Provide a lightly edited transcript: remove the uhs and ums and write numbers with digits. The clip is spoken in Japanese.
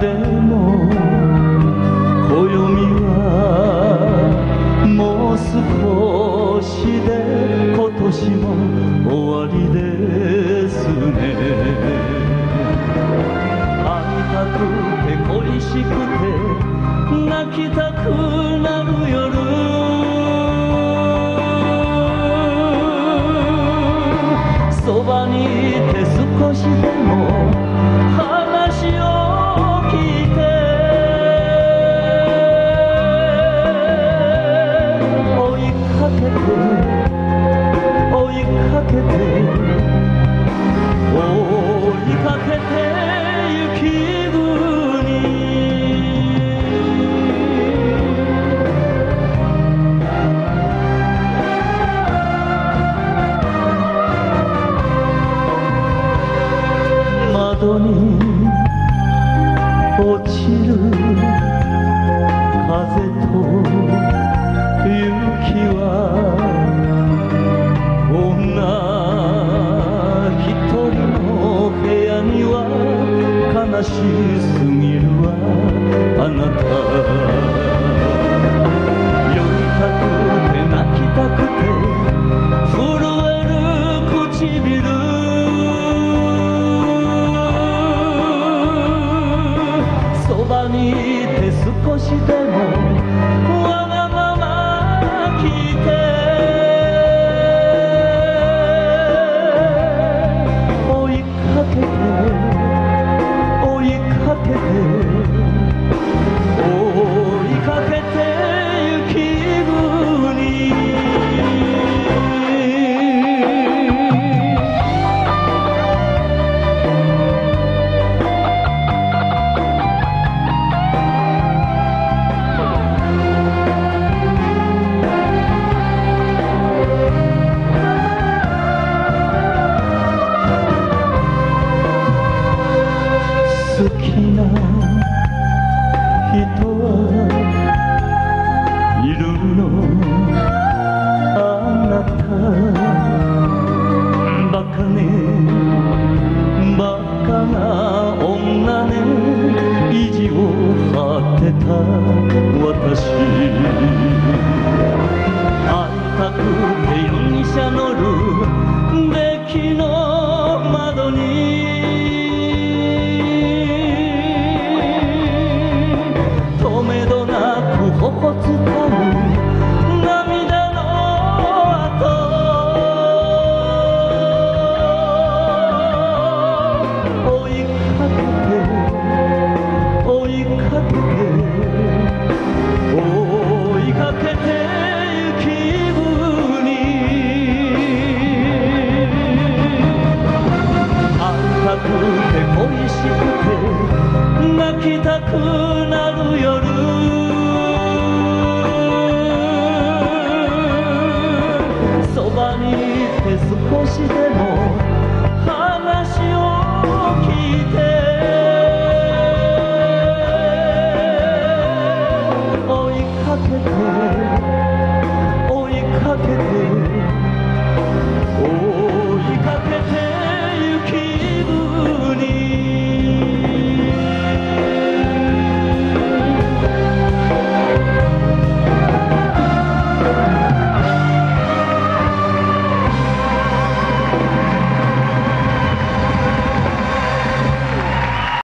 でも暦はもう少しで今年も終わりですね。会いたくて恋しくて泣きたくなる夜、そばにいて少しでも話を聞いて、追いかけて追いかけて追いかけて雪国、窓に落ちる風と雪は女一人の部屋には悲しすぎるわあなた。酔いたくて泣きたくて震える唇、そばにいて少しでもわがまま聞いて、追いかけて追いかけて追いかけて雪国。好きな人はいるのあなた、バカねバカな女ね、意地を張ってた私、会いたくて四車乗るデッキの窓に頬つかむ涙の跡、追いかけて追いかけて追いかけて雪国、会いたくて恋しくて泣きたくなる夜、そばにいて少しでも話を聞いて、追いかけて追いかけて